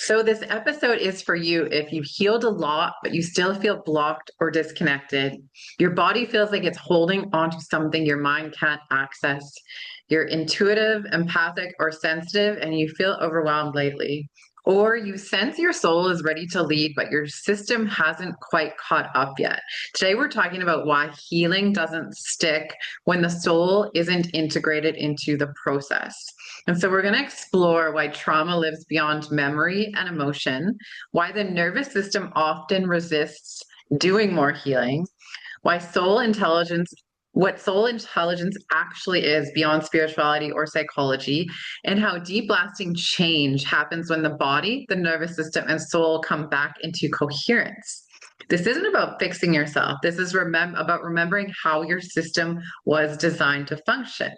So, this episode is for you if you've healed a lot, but you still feel blocked or disconnected. Your body feels like it's holding on to something your mind can't access. You're intuitive, empathic, or sensitive, and you feel overwhelmed lately. Or you sense your soul is ready to lead, but your system hasn't quite caught up yet. Today, we're talking about why healing doesn't stick when the soul isn't integrated into the process. And so we're going to explore why trauma lives beyond memory and emotion, why the nervous system often resists doing more healing, why what soul intelligence actually is beyond spirituality or psychology, and how deep lasting change happens when the body, the nervous system, and soul come back into coherence. This isn't about fixing yourself. This is about remembering how your system was designed to function.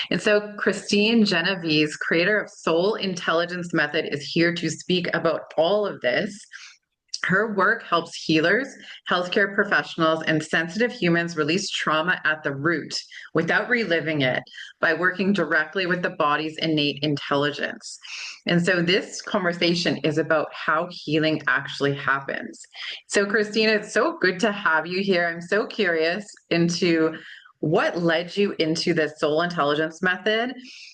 And so, Kristine Genovese, creator of Soul Intelligence Method, is here to speak about all of this. Her work helps healers, healthcare professionals, and sensitive humans release trauma at the root without reliving it by working directly with the body's innate intelligence. And so, this conversation is about how healing actually happens. So, Christine, it's so good to have you here. I'm so curious into what led you into the soul intelligence method,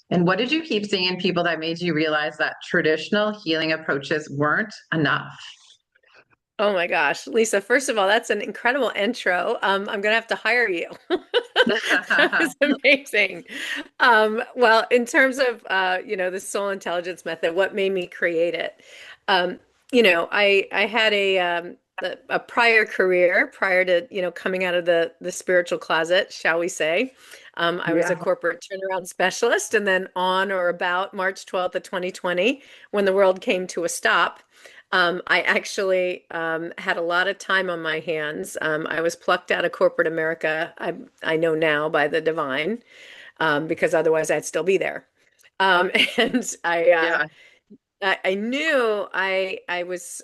and what did you keep seeing in people that made you realize that traditional healing approaches weren't enough? Oh my gosh, Lisa, first of all, that's an incredible intro. I'm gonna have to hire you. That was amazing. Well, in terms of the soul intelligence method, what made me create it? I had a prior career prior to, coming out of the spiritual closet, shall we say. I was a Yeah. corporate turnaround specialist, and then on or about March 12th of 2020, when the world came to a stop. I actually had a lot of time on my hands. I was plucked out of corporate America, I know now, by the divine, because otherwise I'd still be there. Um, and Yeah. I knew I was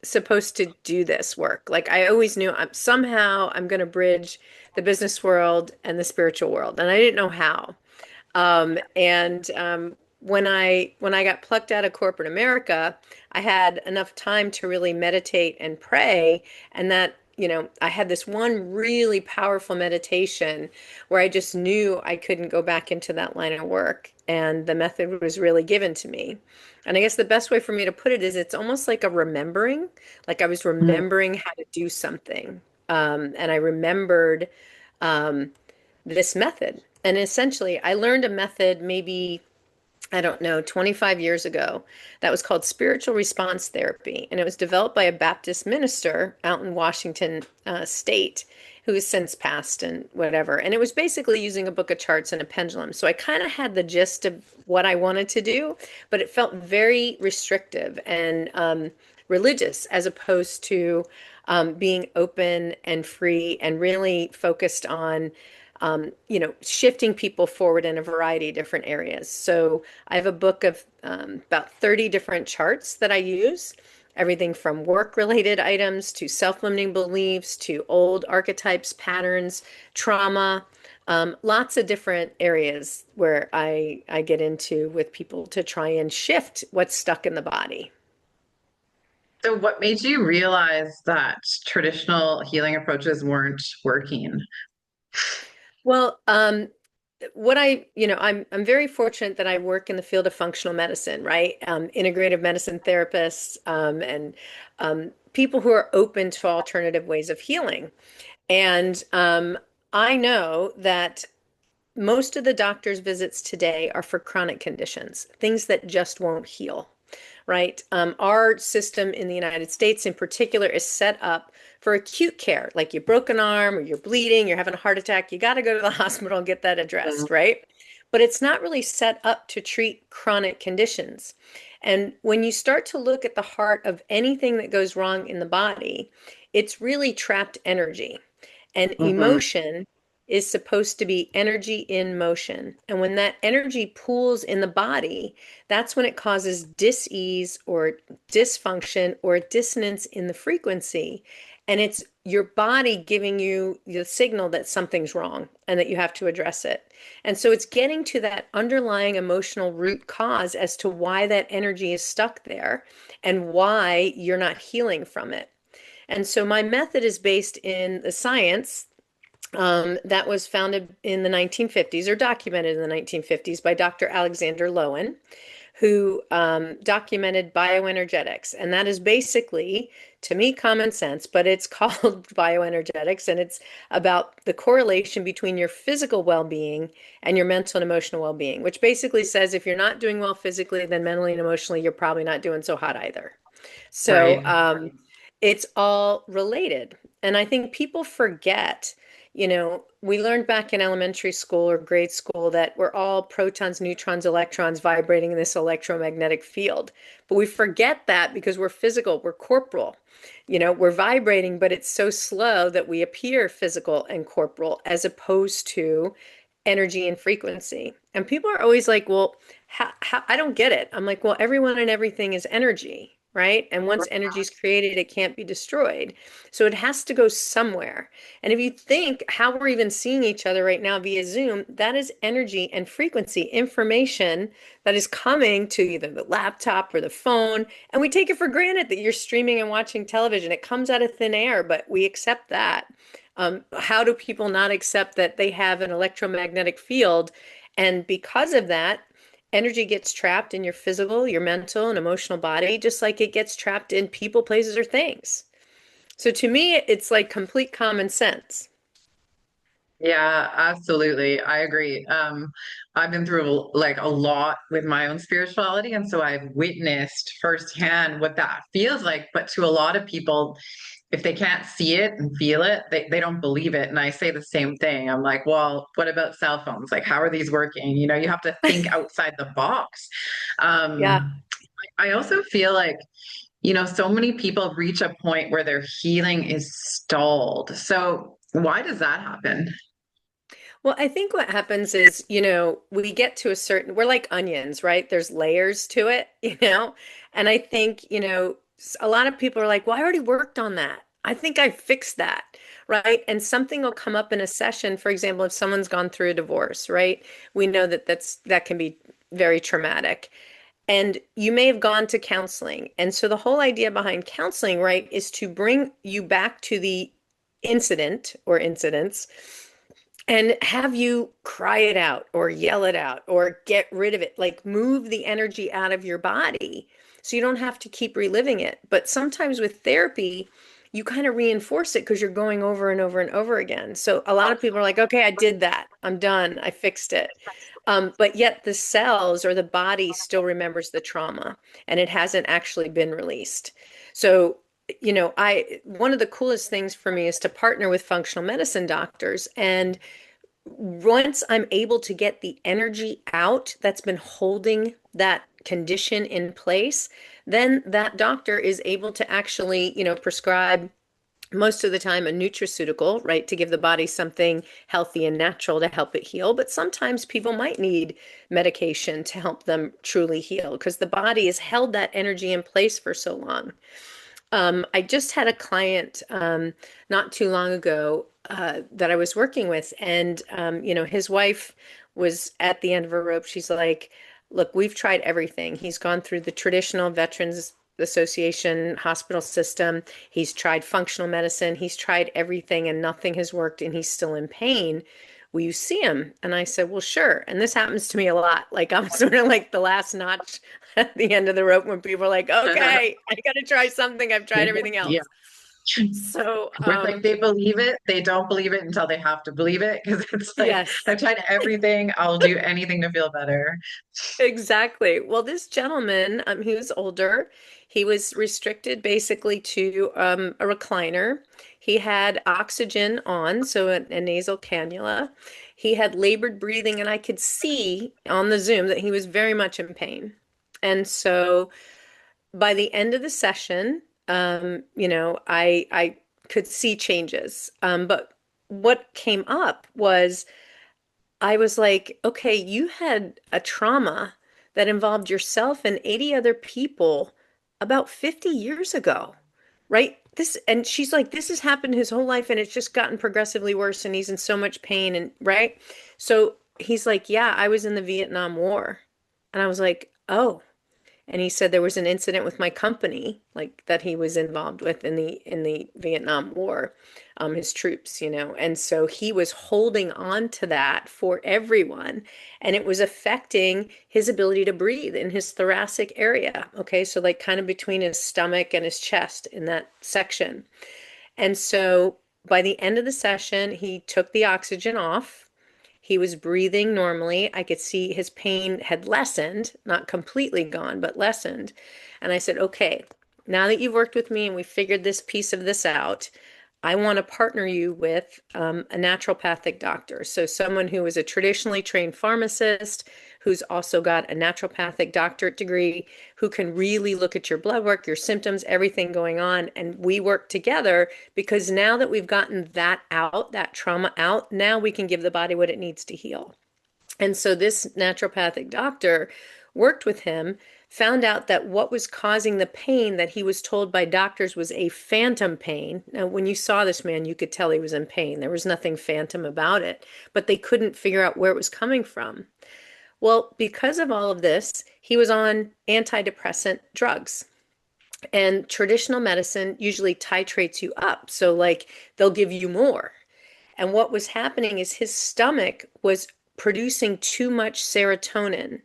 supposed to do this work. Like I always knew somehow I'm going to bridge the business world and the spiritual world, and I didn't know how. And when I got plucked out of corporate America, I had enough time to really meditate and pray, and that, I had this one really powerful meditation where I just knew I couldn't go back into that line of work, and the method was really given to me. And I guess the best way for me to put it is it's almost like a remembering, like I was Mm. remembering how to do something. And I remembered um, this method. And essentially, I learned a method maybe, I don't know, 25 years ago that was called spiritual response therapy. And it was developed by a Baptist minister out in Washington state who has since passed and whatever. And it was basically using a book of charts and a pendulum. So I kind of had the gist of what I wanted to do, but it felt very restrictive and religious as opposed to being open and free and really focused on shifting people forward in a variety of different areas. So I have a book of about 30 different charts that I use, everything from work-related items to self-limiting beliefs to old archetypes, patterns, trauma, lots of different areas where I get into with people to try and shift what's stuck in the body. So, what made you realize that traditional healing approaches weren't working? Well, what I'm very fortunate that I work in the field of functional medicine, right? Integrative medicine therapists, and people who are open to alternative ways of healing. And I know that most of the doctor's visits today are for chronic conditions, things that just won't heal, right? Our system in the United States, in particular, is set up for acute care. Like you broke an arm or you're bleeding, you're having a heart attack, you got to go to the hospital and get that Mm. addressed, right? But it's not really set up to treat chronic conditions. And when you start to look at the heart of anything that goes wrong in the body, it's really trapped energy. And Mhm. emotion is supposed to be energy in motion. And when that energy pools in the body, that's when it causes dis-ease or dysfunction or dissonance in the frequency. And it's your body giving you the signal that something's wrong and that you have to address it. And so it's getting to that underlying emotional root cause as to why that energy is stuck there and why you're not healing from it. And so my method is based in the science that was founded in the 1950s or documented in the 1950s by Dr. Alexander Lowen, who documented bioenergetics. And that is basically, to me, common sense, but it's called bioenergetics. And it's about the correlation between your physical well being and your mental and emotional well being, which basically says if you're not doing well physically, then mentally and emotionally, you're probably not doing so hot either. So Right. it's all related. And I think people forget, we learned back in elementary school or grade school that we're all protons, neutrons, electrons vibrating in this electromagnetic field. But we forget that because we're physical, we're corporal. We're vibrating, but it's so slow that we appear physical and corporal as opposed to energy and frequency. And people are always like, well, I don't get it. I'm like, well, everyone and everything is energy, right? And once energy is created, it can't be destroyed. So it has to go somewhere. And if you think how we're even seeing each other right now via Zoom, that is energy and frequency, information that is coming to either the laptop or the phone. And we take it for granted that you're streaming and watching television. It comes out of thin air, but we accept that. How do people not accept that they have an electromagnetic field? And because of that, energy gets trapped in your physical, your mental, and emotional body, just like it gets trapped in people, places, or things. So to me, it's like complete common sense. Yeah, absolutely. I agree. I've been through like a lot with my own spirituality, and so I've witnessed firsthand what that feels like. But to a lot of people, if they can't see it and feel it, they don't believe it. And I say the same thing. I'm like, well, what about cell phones? Like, how are these working? You have to think outside the box. Yeah. I also feel like, so many people reach a point where their healing is stalled. So why does that happen? Well, I think what happens is, we get to a certain, we're like onions, right? There's layers to it, And I think, a lot of people are like, well, I already worked on that. I think I fixed that, right? And something will come up in a session. For example, if someone's gone through a divorce, right? We know that that can be very traumatic. And you may have gone to counseling. And so the whole idea behind counseling, right, is to bring you back to the incident or incidents and have you cry it out or yell it out or get rid of it, like move the energy out of your body so you don't have to keep reliving it. But sometimes with therapy, you kind of reinforce it because you're going over and over and over again. So a lot of people are like, okay, I did that. I'm done. I fixed it. But yet the cells or the body still remembers the trauma and it hasn't actually been released. So I one of the coolest things for me is to partner with functional medicine doctors. And once I'm able to get the energy out that's been holding that condition in place, then that doctor is able to actually, prescribe most of the time a nutraceutical, right, to give the body something healthy and natural to help it heal. But sometimes people might need medication to help them truly heal because the body has held that energy in place for so long. I just had a client not too long ago that I was working with, and his wife was at the end of her rope. She's like, "Look, we've tried everything. He's gone through the traditional Veterans Association hospital system. He's tried functional medicine. He's tried everything, and nothing has worked, and he's still in pain. Will you see him?" And I said, "Well, sure." And this happens to me a lot. Like I'm sort of like the last notch at the end of the rope when people are like, okay, I got to try something. I've tried everything Yeah. else. So, Where it's like they believe it, they don't believe it until they have to believe it because it's like yes, I've tried everything, I'll do anything to feel better. exactly. Well, this gentleman, he was older. He was restricted basically to a recliner. He had oxygen on, so a nasal cannula. He had labored breathing, and I could see on the Zoom that he was very much in pain. And so by the end of the session, I could see changes. But what came up was I was like, okay, you had a trauma that involved yourself and 80 other people about 50 years ago, right? this, and she's like, this has happened his whole life and it's just gotten progressively worse and he's in so much pain and right. So he's like, yeah, I was in the Vietnam War. And I was like, oh. And he said there was an incident with my company, like that he was involved with in the Vietnam War, his troops, you know. And so he was holding on to that for everyone, and it was affecting his ability to breathe in his thoracic area. Okay, so like kind of between his stomach and his chest in that section. And so by the end of the session, he took the oxygen off. He was breathing normally. I could see his pain had lessened, not completely gone, but lessened. And I said, okay, now that you've worked with me and we figured this piece of this out, I want to partner you with a naturopathic doctor. So, someone who is a traditionally trained pharmacist, who's also got a naturopathic doctorate degree, who can really look at your blood work, your symptoms, everything going on. And we work together because now that we've gotten that out, that trauma out, now we can give the body what it needs to heal. And so this naturopathic doctor worked with him, found out that what was causing the pain that he was told by doctors was a phantom pain. Now, when you saw this man, you could tell he was in pain. There was nothing phantom about it, but they couldn't figure out where it was coming from. Well, because of all of this, he was on antidepressant drugs. And traditional medicine usually titrates you up. So, like, they'll give you more. And what was happening is his stomach was producing too much serotonin.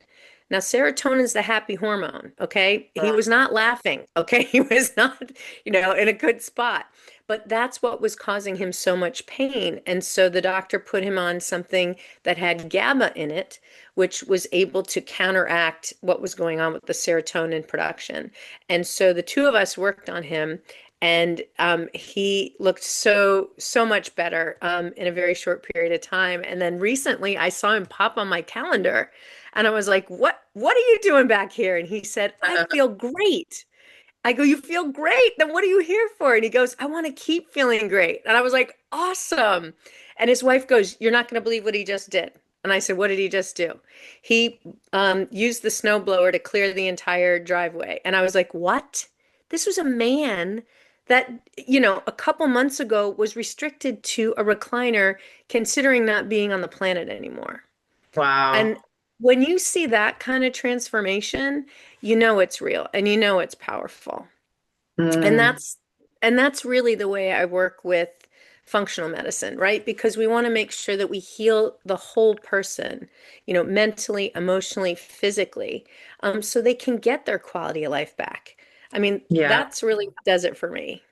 Now, serotonin is the happy hormone, okay? He was not laughing, okay? He was not, in a good spot. But that's what was causing him so much pain. And so the doctor put him on something that had GABA in it, which was able to counteract what was going on with the serotonin production. And so the two of us worked on him, and he looked so much better in a very short period of time. And then recently I saw him pop on my calendar, and I was like, what are you doing back here? And he said, I feel great. I go, you feel great. Then what are you here for? And he goes, I want to keep feeling great. And I was like, awesome. And his wife goes, you're not going to believe what he just did. And I said, what did he just do? He used the snowblower to clear the entire driveway. And I was like, what? This was a man that, a couple months ago was restricted to a recliner, considering not being on the planet anymore. Wow. And when you see that kind of transformation, you know it's real and you know it's powerful. And Mm, that's really the way I work with functional medicine, right? Because we want to make sure that we heal the whole person, mentally, emotionally, physically, so they can get their quality of life back. I mean, yeah. that's really what does it for me.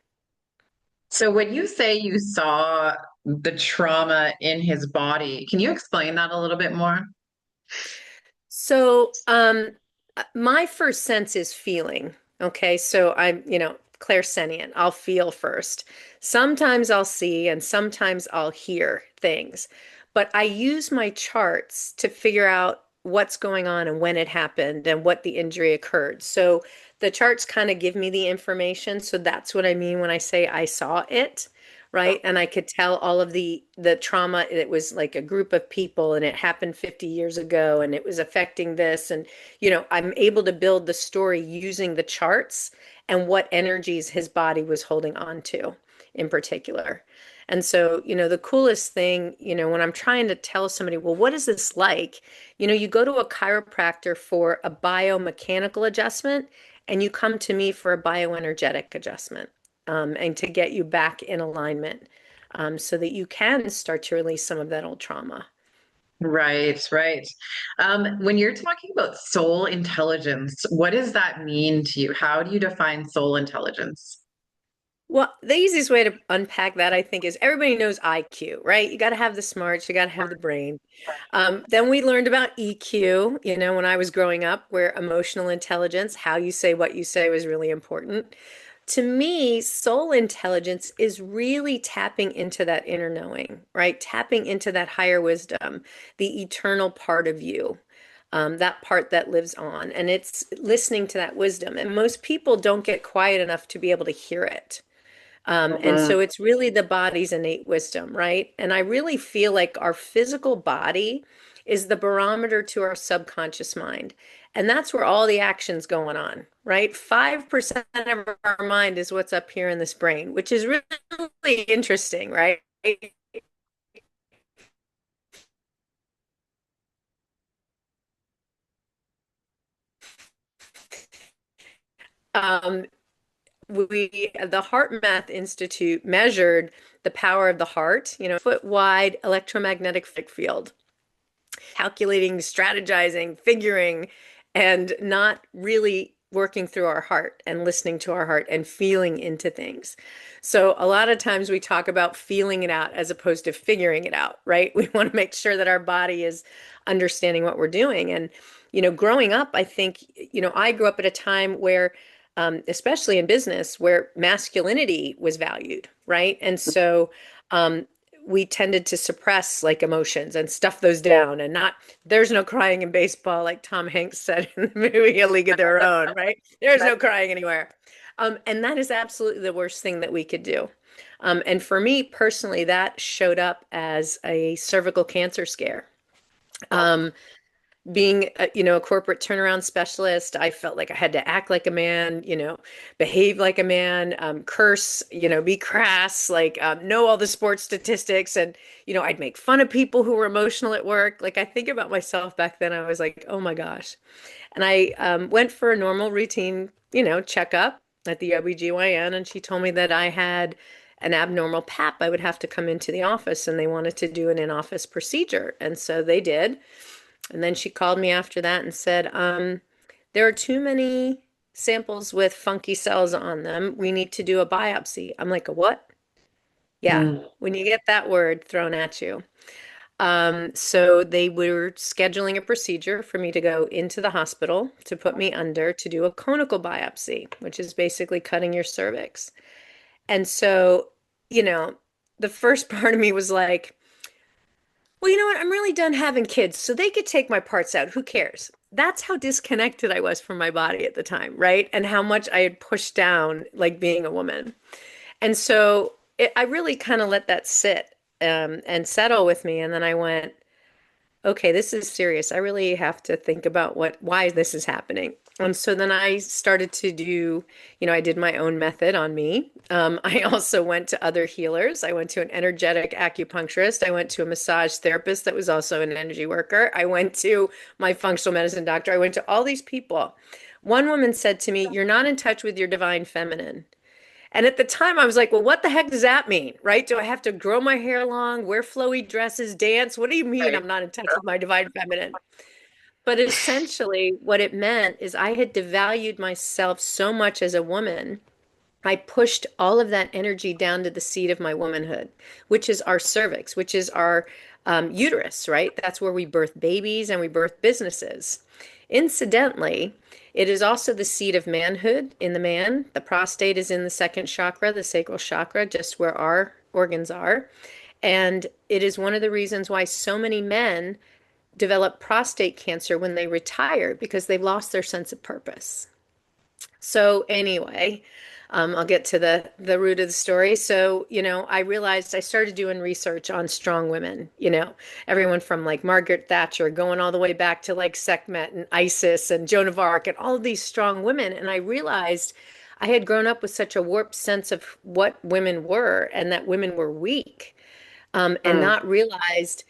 So when you say you saw the trauma in his body, can you explain that a little bit more? So, my first sense is feeling. Okay, so I'm, clairsentient. I'll feel first. Sometimes I'll see and sometimes I'll hear things, but I use my charts to figure out what's going on and when it happened and what the injury occurred. So the charts kind of give me the information. So that's what I mean when I say I saw it, right? And I could tell all of the trauma. It was like a group of people and it happened 50 years ago and it was affecting this. And, I'm able to build the story using the charts and what energies his body was holding on to in particular. And so, the coolest thing, when I'm trying to tell somebody, well, what is this like? You go to a chiropractor for a biomechanical adjustment and you come to me for a bioenergetic adjustment, and to get you back in alignment, so that you can start to release some of that old trauma. Right, right. When you're talking about soul intelligence, what does that mean to you? How do you define soul intelligence? Well, the easiest way to unpack that, I think, is everybody knows IQ, right? You got to have the smarts, you got to have the brain. Then we learned about EQ, when I was growing up, where emotional intelligence, how you say what you say, was really important. To me, soul intelligence is really tapping into that inner knowing, right? Tapping into that higher wisdom, the eternal part of you, that part that lives on. And it's listening to that wisdom. And most people don't get quiet enough to be able to hear it. And Mhm. so it's really the body's innate wisdom, right? And I really feel like our physical body is the barometer to our subconscious mind. And that's where all the action's going on, right? 5% of our mind is what's up here in this brain, which is really interesting, right? Um, the Heart Math Institute measured the power of the heart, foot wide electromagnetic field, calculating, strategizing, figuring, and not really working through our heart and listening to our heart and feeling into things. So a lot of times we talk about feeling it out as opposed to figuring it out, right? We want to make sure that our body is understanding what we're doing. And, growing up, I think, I grew up at a time where especially in business, where masculinity was valued, right? And so um, we tended to suppress like emotions and stuff those down and not, there's no crying in baseball, like Tom Hanks said in the movie A League of Their Own, right? There's no crying anywhere. And that is absolutely the worst thing that we could do. And for me personally, that showed up as a cervical cancer scare. Um, Being a corporate turnaround specialist, I felt like I had to act like a man, behave like a man, curse, be crass, like know all the sports statistics. And I'd make fun of people who were emotional at work. Like I think about myself back then, I was like, oh my gosh. And I went for a normal routine, checkup at the OBGYN, and she told me that I had an abnormal pap. I would have to come into the office, and they wanted to do an in-office procedure. And so they did. And then she called me after that and said, there are too many samples with funky cells on them. We need to do a biopsy. I'm like, a what? Yeah, Mm. when you get that word thrown at you. So they were scheduling a procedure for me to go into the hospital to put me under to do a conical biopsy, which is basically cutting your cervix. And so, you know, the first part of me was like, well, you know what? I'm really done having kids, so they could take my parts out. Who cares? That's how disconnected I was from my body at the time, right? And how much I had pushed down, like being a woman. And so I really kind of let that sit and settle with me. And then I went, okay, this is serious. I really have to think about why this is happening. And so then I started to do, I did my own method on me. I also went to other healers. I went to an energetic acupuncturist. I went to a massage therapist that was also an energy worker. I went to my functional medicine doctor. I went to all these people. One woman said to me, "You're not in touch with your divine feminine." And at the time, I was like, well, what the heck does that mean, right? Do I have to grow my hair long, wear flowy dresses, dance? What do you mean Right. I'm not in touch with my divine feminine? But essentially, what it meant is I had devalued myself so much as a woman. I pushed all of that energy down to the seat of my womanhood, which is our cervix, which is our uterus, right? That's where we birth babies and we birth businesses. Incidentally, it is also the seat of manhood in the man. The prostate is in the second chakra, the sacral chakra, just where our organs are. And it is one of the reasons why so many men develop prostate cancer when they retire because they've lost their sense of purpose. So anyway, I'll get to the root of the story. So, I realized I started doing research on strong women, everyone from like Margaret Thatcher going all the way back to like Sekhmet and Isis and Joan of Arc and all of these strong women. And I realized I had grown up with such a warped sense of what women were and that women were weak, and Mm. not realized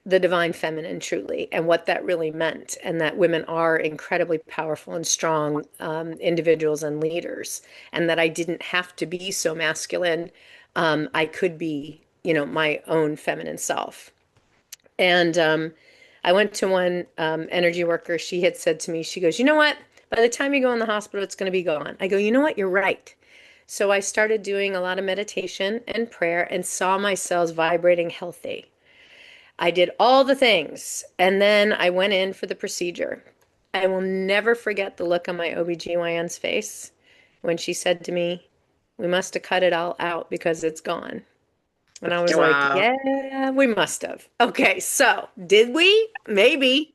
the divine feminine truly and what that really meant, and that women are incredibly powerful and strong individuals and leaders, and that I didn't have to be so masculine. I could be, my own feminine self. And I went to one energy worker. She had said to me, she goes, you know what? By the time you go in the hospital, it's going to be gone. I go, you know what? You're right. So I started doing a lot of meditation and prayer and saw my cells vibrating healthy. I did all the things, and then I went in for the procedure. I will never forget the look on my OBGYN's face when she said to me, "We must have cut it all out because it's gone." And I was like, Wow. "Yeah, we must have." Okay, so did we? Maybe.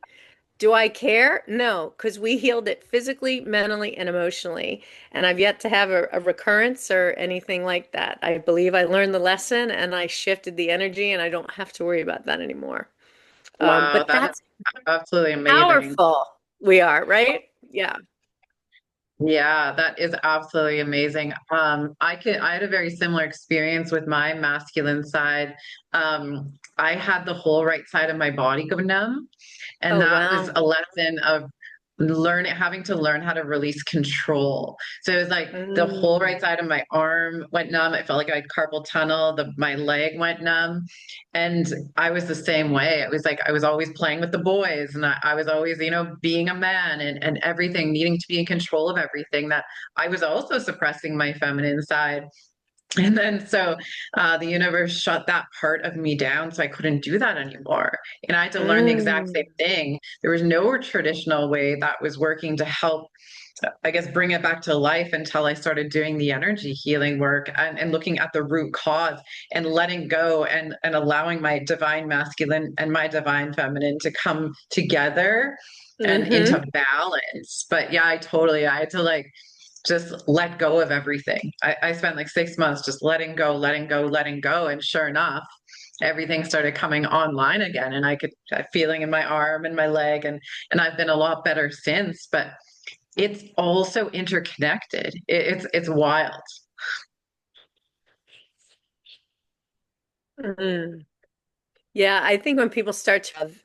Do I care? No, because we healed it physically, mentally, and emotionally. And I've yet to have a recurrence or anything like that. I believe I learned the lesson and I shifted the energy, and I don't have to worry about that anymore. Wow, But that is that's absolutely amazing. powerful. We are, right? Yeah. Yeah, that is absolutely amazing. I had a very similar experience with my masculine side. I had the whole right side of my body go numb. And Oh, that was wow. a lesson of having to learn how to release control. So it was like the whole Mm. right side of my arm went numb. I felt like I had carpal tunnel. My leg went numb. And I was the same way. It was like I was always playing with the boys and I was always, being a man and everything, needing to be in control of everything that I was also suppressing my feminine side. And then the universe shut that part of me down, so I couldn't do that anymore. And I had to learn the exact same Mm. thing. There was no traditional way that was working to help, I guess, bring it back to life until I started doing the energy healing work and looking at the root cause and letting go and allowing my divine masculine and my divine feminine to come together and Hmm. into balance. But yeah, I had to like just let go of everything. I spent like 6 months just letting go, letting go, letting go. And sure enough, everything started coming online again. And I could feeling in my arm and my leg and I've been a lot better since. But it's also interconnected. It's wild. Mm. Yeah, I think when people start to have,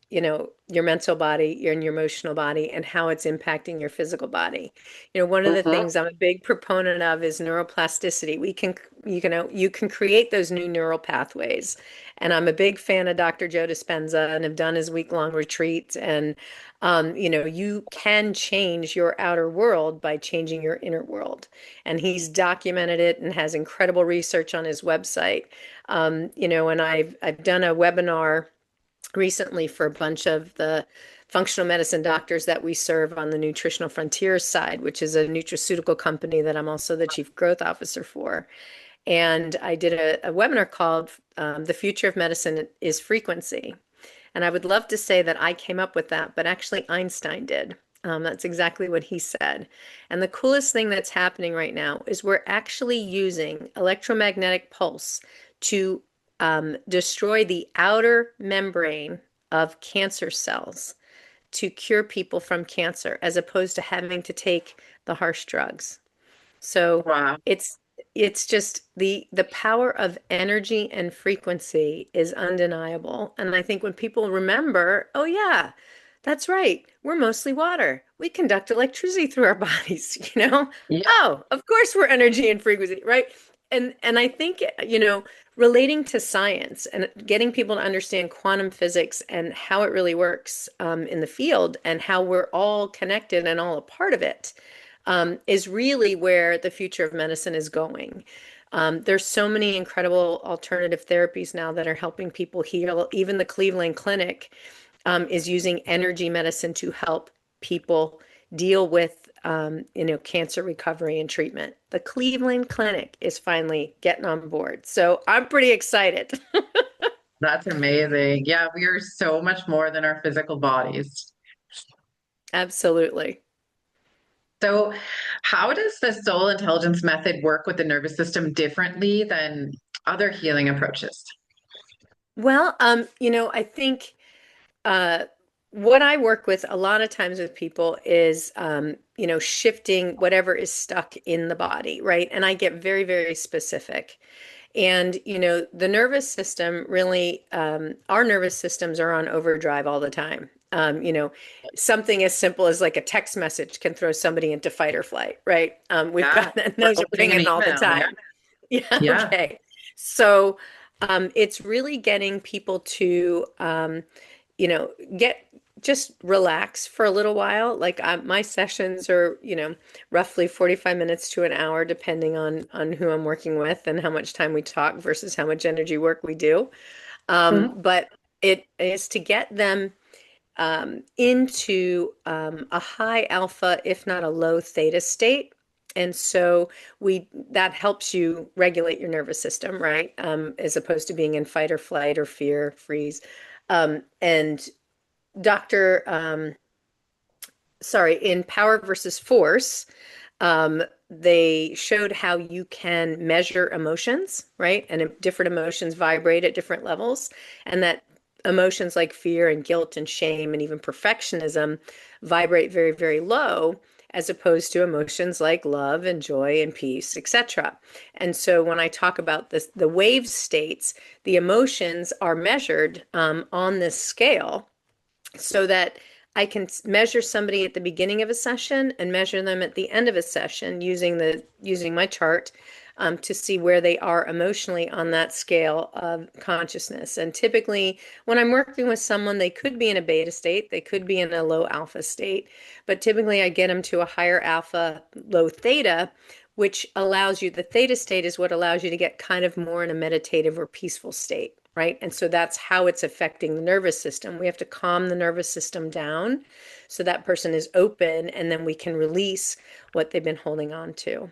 your mental body, your emotional body, and how it's impacting your physical body. One of the Mhm. things I'm a big proponent of is neuroplasticity. You can create those new neural pathways. And I'm a big fan of Dr. Joe Dispenza and have done his week-long retreats. And you can change your outer world by changing your inner world. And he's documented it and has incredible research on his website. And I've done a webinar recently for a bunch of the functional medicine doctors that we serve on the Nutritional Frontiers side, which is a nutraceutical company that I'm also the chief growth officer for. And I did a webinar called The Future of Medicine is Frequency. And I would love to say that I came up with that, but actually Einstein did. That's exactly what he said. And the coolest thing that's happening right now is we're actually using electromagnetic pulse to destroy the outer membrane of cancer cells to cure people from cancer, as opposed to having to take the harsh drugs. So Wow. it's it's just the power of energy and frequency is undeniable. And I think when people remember, oh yeah, that's right, we're mostly water. We conduct electricity through our bodies. Yeah. Oh, of course we're energy and frequency, right? And I think, relating to science and getting people to understand quantum physics and how it really works in the field and how we're all connected and all a part of it is really where the future of medicine is going. There's so many incredible alternative therapies now that are helping people heal. Even the Cleveland Clinic is using energy medicine to help people deal with, cancer recovery and treatment. The Cleveland Clinic is finally getting on board. So I'm pretty excited. That's amazing. Yeah, we are so much more than our physical bodies. Absolutely. So, how does the soul intelligence method work with the nervous system differently than other healing approaches? Well, I think Uh, what I work with a lot of times with people is, shifting whatever is stuck in the body, right? And I get very, very specific. And, the nervous system really, our nervous systems are on overdrive all the time. Something as simple as like a text message can throw somebody into fight or flight, right? We've Yeah, got, and or those are opening an pinging all the email. Yeah, time. Yeah, yeah. okay. So, it's really getting people to, you know, get just relax for a little while. Like my sessions are, roughly 45 minutes to an hour, depending on who I'm working with and how much time we talk versus how much energy work we do. Mhm. But it is to get them into a high alpha, if not a low theta state. And so that helps you regulate your nervous system, right? As opposed to being in fight or flight or fear, freeze. And Dr. Sorry, in Power versus Force, they showed how you can measure emotions, right? And different emotions vibrate at different levels, and that emotions like fear and guilt and shame and even perfectionism vibrate very, very low, as opposed to emotions like love and joy and peace, etc. And so when I talk about this, the wave states, the emotions are measured on this scale so that I can measure somebody at the beginning of a session and measure them at the end of a session using my chart to see where they are emotionally on that scale of consciousness. And typically, when I'm working with someone, they could be in a beta state, they could be in a low alpha state, but typically I get them to a higher alpha, low theta, which allows you, the theta state is what allows you to get kind of more in a meditative or peaceful state, right? And so that's how it's affecting the nervous system. We have to calm the nervous system down so that person is open, and then we can release what they've been holding on to.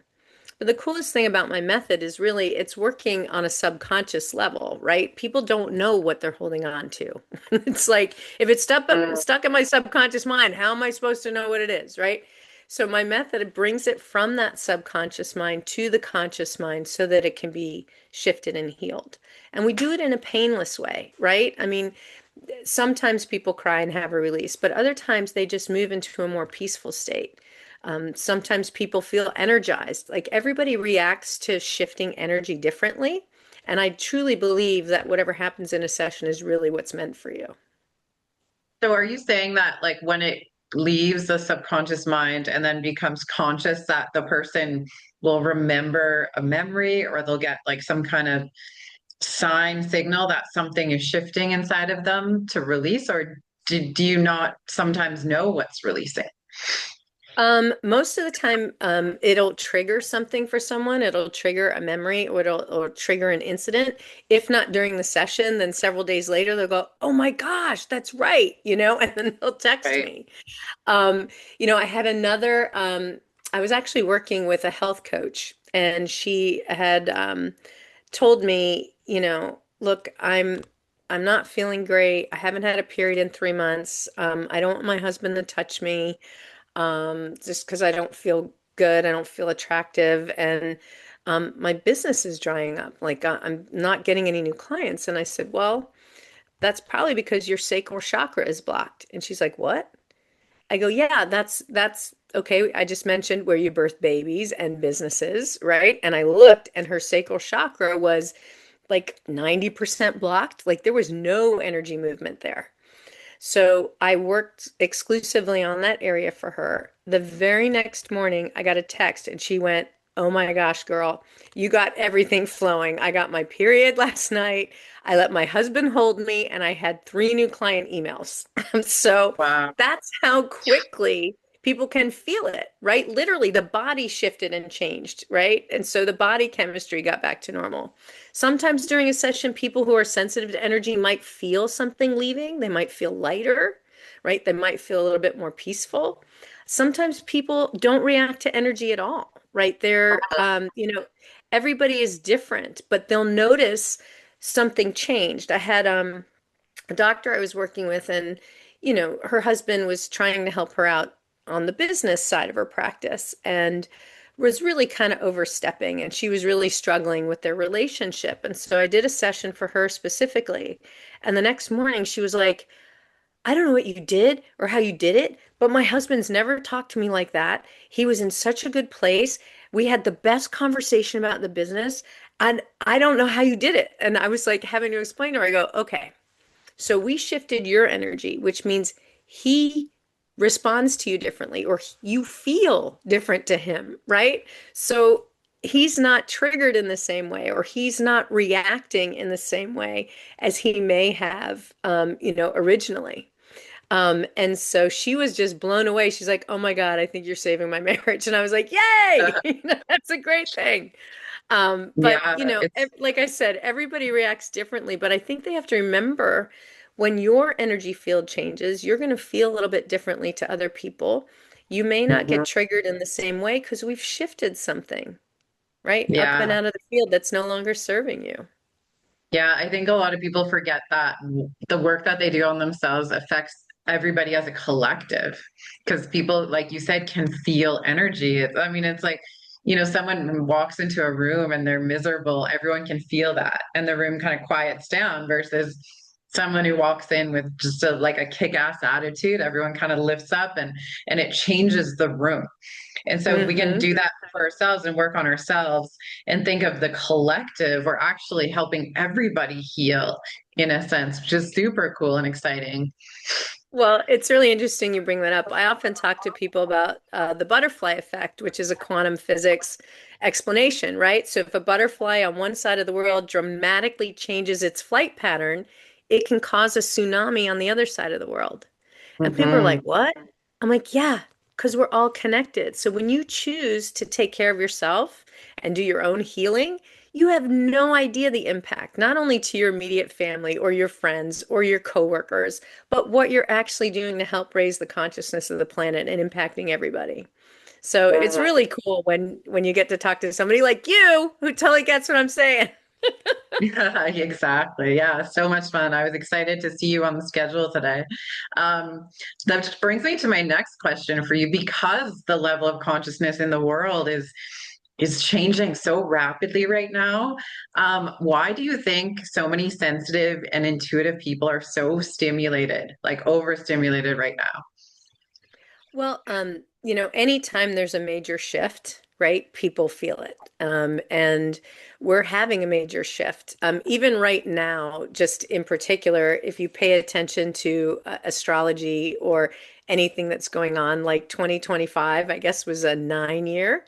But the coolest thing about my method is really it's working on a subconscious level, right? People don't know what they're holding on to. It's like if it's stuck in my subconscious mind, how am I supposed to know what it is, right? So my method, it brings it from that subconscious mind to the conscious mind so that it can be shifted and healed. And we do it in a painless way, right? I mean, sometimes people cry and have a release, but other times they just move into a more peaceful state. Sometimes people feel energized. Like everybody reacts to shifting energy differently. And I truly believe that whatever happens in a session is really what's meant for you. So are you saying that like when it leaves the subconscious mind and then becomes conscious that the person will remember a memory or they'll get like some kind of sign signal that something is shifting inside of them to release, or do you not sometimes know what's releasing? Most of the time, it'll trigger something for someone. It'll trigger a memory or trigger an incident. If not during the session, then several days later, they'll go, "Oh my gosh, that's right," and then they'll text Right. me. Um, I had another, I was actually working with a health coach, and she had told me, look, I'm not feeling great. I haven't had a period in 3 months. I don't want my husband to touch me, just because I don't feel good. I don't feel attractive, and my business is drying up. Like I'm not getting any new clients. And I said, well, that's probably because your sacral chakra is blocked. And she's like, what? I go, yeah, that's okay. I just mentioned where you birth babies and businesses, right? And I looked, and her sacral chakra was like 90% blocked. Like there was no energy movement there. So I worked exclusively on that area for her. The very next morning, I got a text and she went, "Oh my gosh, girl, you got everything flowing. I got my period last night. I let my husband hold me, and I had 3 new client emails." So Wow. that's how quickly people can feel it, right? Literally, the body shifted and changed, right? And so the body chemistry got back to normal. Sometimes during a session, people who are sensitive to energy might feel something leaving. They might feel lighter, right? They might feel a little bit more peaceful. Sometimes people don't react to energy at all, right? Everybody is different, but they'll notice something changed. I had a doctor I was working with, and her husband was trying to help her out on the business side of her practice and was really kind of overstepping, and she was really struggling with their relationship. And so I did a session for her specifically. And the next morning she was like, I don't know what you did or how you did it, but my husband's never talked to me like that. He was in such a good place. We had the best conversation about the business, and I don't know how you did it. And I was like having to explain to her, I go, okay, so we shifted your energy, which means he responds to you differently or you feel different to him, right? So he's not triggered in the same way or he's not reacting in the same way as he may have, originally. And so she was just blown away. She's like, "Oh my God, I think you're saving my marriage." And I was like, "Yay!" That's a great thing. But Yeah, it's like I said, everybody reacts differently, but I think they have to remember when your energy field changes, you're going to feel a little bit differently to other people. You may not mhm. get triggered in the same way because we've shifted something, right? Up and Yeah. out of the field that's no longer serving you. Yeah, I think a lot of people forget that the work that they do on themselves affects everybody as a collective. Because people, like you said, can feel energy. I mean, it's like, someone walks into a room and they're miserable, everyone can feel that, and the room kind of quiets down versus someone who walks in with just like a kick-ass attitude, everyone kind of lifts up and it changes the room. And so if we can Hmm. do that for ourselves and work on ourselves and think of the collective, we're actually helping everybody heal in a sense, which is super cool and exciting. Well, it's really interesting you bring that up. I often talk to people about the butterfly effect, which is a quantum physics explanation, right? So if a butterfly on one side of the world dramatically changes its flight pattern, it can cause a tsunami on the other side of the world. And people are Hmm. like, what? I'm like, yeah, because we're all connected. So when you choose to take care of yourself and do your own healing, you have no idea the impact, not only to your immediate family or your friends or your coworkers, but what you're actually doing to help raise the consciousness of the planet and impacting everybody. So it's really cool when you get to talk to somebody like you who totally gets what I'm saying. Yeah, exactly. Yeah, so much fun. I was excited to see you on the schedule today. Um, that brings me to my next question for you, because the level of consciousness in the world is changing so rapidly right now. Why do you think so many sensitive and intuitive people are so stimulated, like overstimulated right now? Well, anytime there's a major shift, right, people feel it. And we're having a major shift. Even right now, just in particular, if you pay attention to astrology or anything that's going on, like 2025, I guess was a 9 year.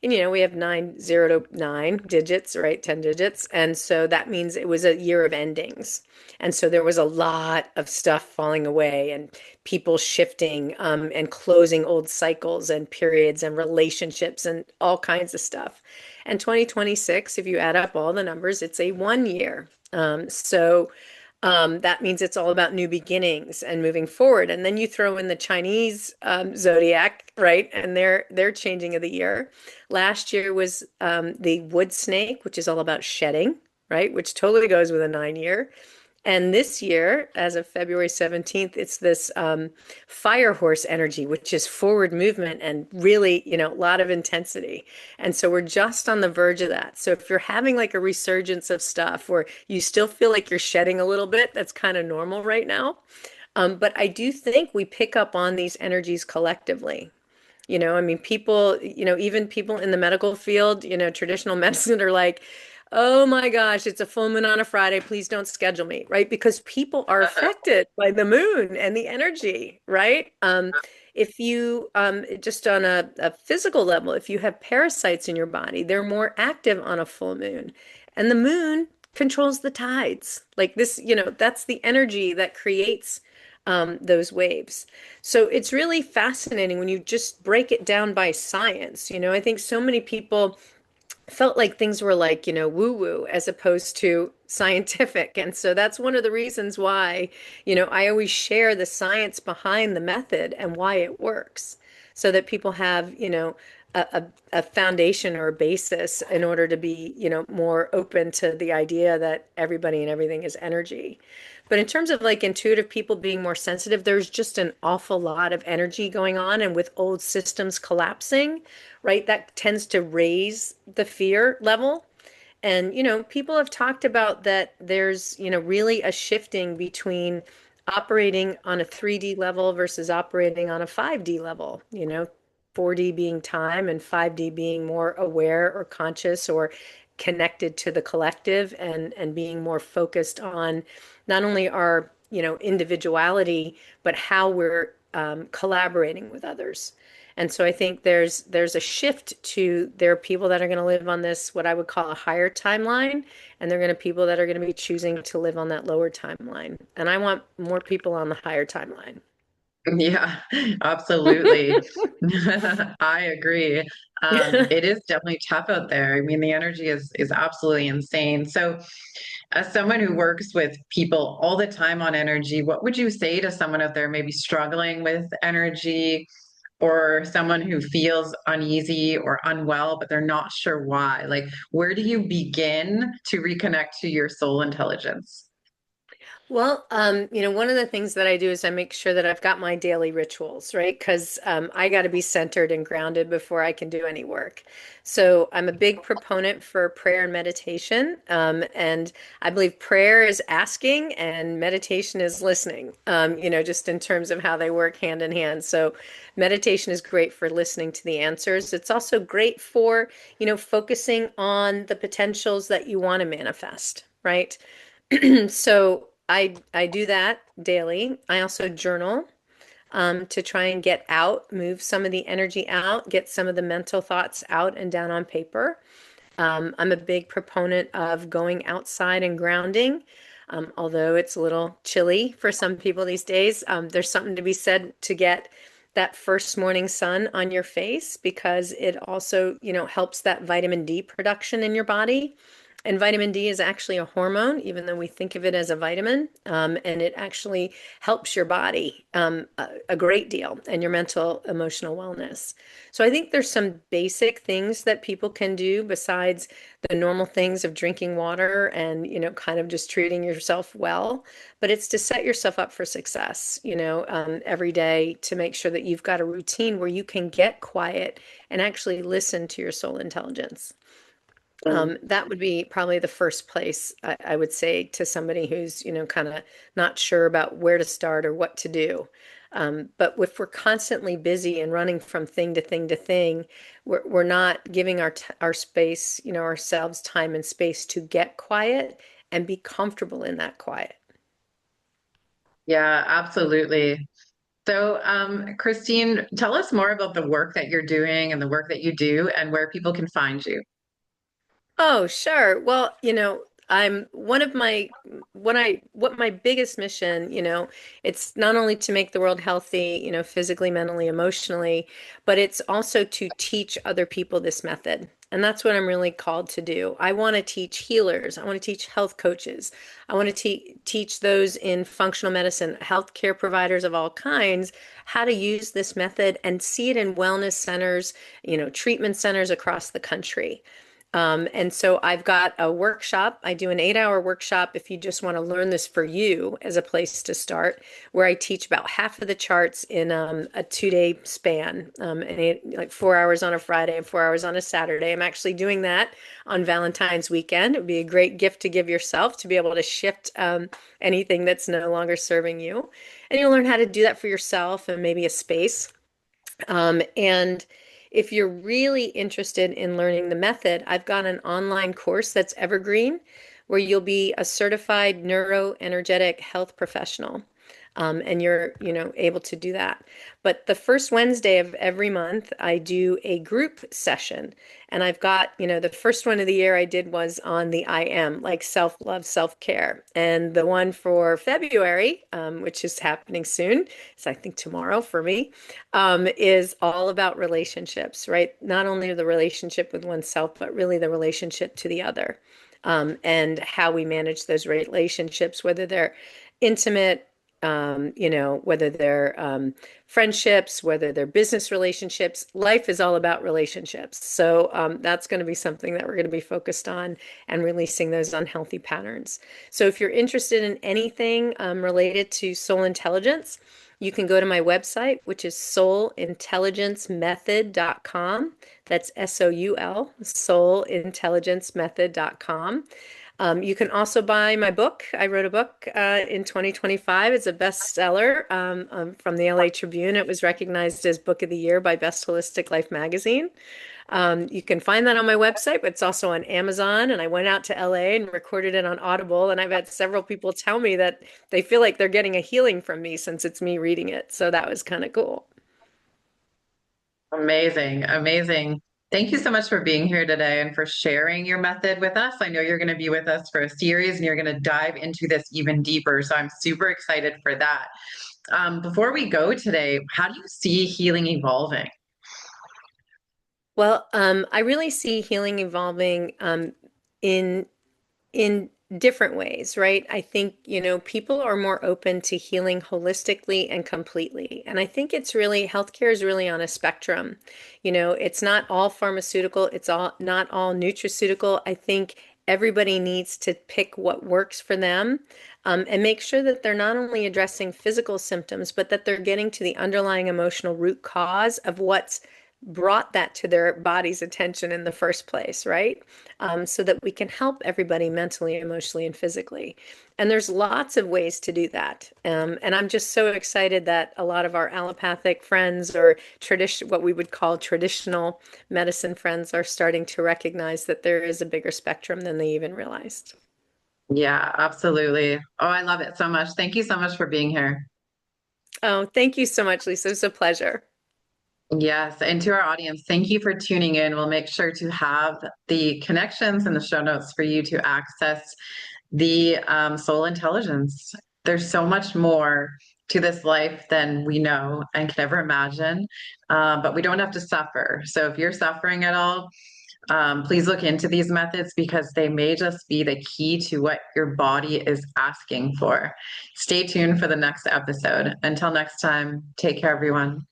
And we have 9, 0 to 9 digits, right? 10 digits. And so that means it was a year of endings. And so there was a lot of stuff falling away and people shifting and closing old cycles and periods and relationships and all kinds of stuff. And 2026, if you add up all the numbers, it's a 1 year. That means it's all about new beginnings and moving forward. And then you throw in the Chinese zodiac, right? And their changing of the year. Last year was the wood snake, which is all about shedding, right? Which totally goes with a 9 year. And this year, as of February 17th, it's this fire horse energy, which is forward movement and really, a lot of intensity. And so we're just on the verge of that. So if you're having like a resurgence of stuff or you still feel like you're shedding a little bit, that's kind of normal right now. But I do think we pick up on these energies collectively. I mean, people, even people in the medical field, traditional medicine are like, oh my gosh, it's a full moon on a Friday. Please don't schedule me, right? Because people are affected by the moon and the energy, right? If you, just on a physical level, if you have parasites in your body, they're more active on a full moon. And the moon controls the tides. Like this, that's the energy that creates those waves. So it's really fascinating when you just break it down by science. I think so many people felt like things were like, woo-woo as opposed to scientific. And so that's one of the reasons why, I always share the science behind the method and why it works so that people have, a foundation or a basis in order to be, more open to the idea that everybody and everything is energy. But in terms of like intuitive people being more sensitive, there's just an awful lot of energy going on. And with old systems collapsing, right, that tends to raise the fear level. And, people have talked about that there's, really a shifting between operating on a 3D level versus operating on a 5D level, 4D being time and 5D being more aware or conscious or connected to the collective and being more focused on not only our, individuality, but how we're collaborating with others. And so I think there's a shift to there are people that are going to live on this what I would call a higher timeline, and there are going to be people that are going to be choosing to live on that lower timeline. And I want more people on the higher timeline. Yeah, absolutely. I agree. It is definitely tough out there. I mean, the energy is absolutely insane. So, as someone who works with people all the time on energy, what would you say to someone out there maybe struggling with energy, or someone who feels uneasy or unwell, but they're not sure why? Like, where do you begin to reconnect to your soul intelligence? Well, one of the things that I do is I make sure that I've got my daily rituals, right? Because I got to be centered and grounded before I can do any work. So I'm a big proponent for prayer and meditation. And I believe prayer is asking and meditation is listening, just in terms of how they work hand in hand. So meditation is great for listening to the answers. It's also great for, focusing on the potentials that you want to manifest, right? So I do that daily. I also journal to try and get out, move some of the energy out, get some of the mental thoughts out and down on paper. I'm a big proponent of going outside and grounding. Although it's a little chilly for some people these days, there's something to be said to get that first morning sun on your face because it also, helps that vitamin D production in your body. And vitamin D is actually a hormone, even though we think of it as a vitamin. And it actually helps your body a great deal and your mental, emotional wellness. So I think there's some basic things that people can do besides the normal things of drinking water and, kind of just treating yourself well. But it's to set yourself up for success, every day to make sure that you've got a routine where you can get quiet and actually listen to your soul intelligence. That would be probably the first place I would say to somebody who's, kind of not sure about where to start or what to do. But if we're constantly busy and running from thing to thing to thing, we're not giving our space, ourselves time and space to get quiet and be comfortable in that quiet. Yeah, absolutely. So, Kristine, tell us more about the work that you're doing and the work that you do and where people can find you. Oh, sure. Well, I'm one of my what my biggest mission, it's not only to make the world healthy, physically, mentally, emotionally, but it's also to teach other people this method. And that's what I'm really called to do. I want to teach healers. I want to teach health coaches. I want to teach those in functional medicine, healthcare providers of all kinds, how to use this method and see it in wellness centers, treatment centers across the country. And so I've got a workshop. I do an 8-hour workshop if you just want to learn this for you as a place to start, where I teach about half of the charts in a 2-day span, like 4 hours on a Friday and 4 hours on a Saturday. I'm actually doing that on Valentine's weekend. It would be a great gift to give yourself to be able to shift anything that's no longer serving you. And you'll learn how to do that for yourself and maybe a space. And if you're really interested in learning the method, I've got an online course that's evergreen where you'll be a certified neuroenergetic health professional. And you're, able to do that. But the first Wednesday of every month, I do a group session. And I've got, the first one of the year I did was on the I am, like self-love, self-care. And the one for February, which is happening soon, it's I think tomorrow for me, is all about relationships, right? Not only the relationship with oneself, but really the relationship to the other. And how we manage those relationships, whether they're intimate, whether they're friendships, whether they're business relationships. Life is all about relationships. So that's going to be something that we're going to be focused on and releasing those unhealthy patterns. So if you're interested in anything related to soul intelligence, you can go to my website, which is soulintelligencemethod.com. That's SOUL, soulintelligencemethod.com. You can also buy my book. I wrote a book in 2025. It's a bestseller from the LA Tribune. It was recognized as Book of the Year by Best Holistic Life magazine. You can find that on my website, but it's also on Amazon. And I went out to LA and recorded it on Audible. And I've had several people tell me that they feel like they're getting a healing from me since it's me reading it. So that was kind of cool. Amazing, amazing. Thank you so much for being here today and for sharing your method with us. I know you're going to be with us for a series and you're going to dive into this even deeper. So I'm super excited for that. Before we go today, how do you see healing evolving? Well, I really see healing evolving in in different ways, right? I think, people are more open to healing holistically and completely. And I think it's really, healthcare is really on a spectrum. It's not all pharmaceutical, it's all not all nutraceutical. I think everybody needs to pick what works for them, and make sure that they're not only addressing physical symptoms, but that they're getting to the underlying emotional root cause of what's brought that to their body's attention in the first place, right? So that we can help everybody mentally, emotionally, and physically. And there's lots of ways to do that. And I'm just so excited that a lot of our allopathic friends, or tradition, what we would call traditional medicine friends, are starting to recognize that there is a bigger spectrum than they even realized. Yeah, absolutely. Oh, I love it so much. Thank you so much for being here. Oh, thank you so much, Lisa. It was a pleasure. Yes, and to our audience, thank you for tuning in. We'll make sure to have the connections in the show notes for you to access the soul intelligence. There's so much more to this life than we know and can ever imagine, but we don't have to suffer. So if you're suffering at all, please look into these methods because they may just be the key to what your body is asking for. Stay tuned for the next episode. Until next time, take care, everyone.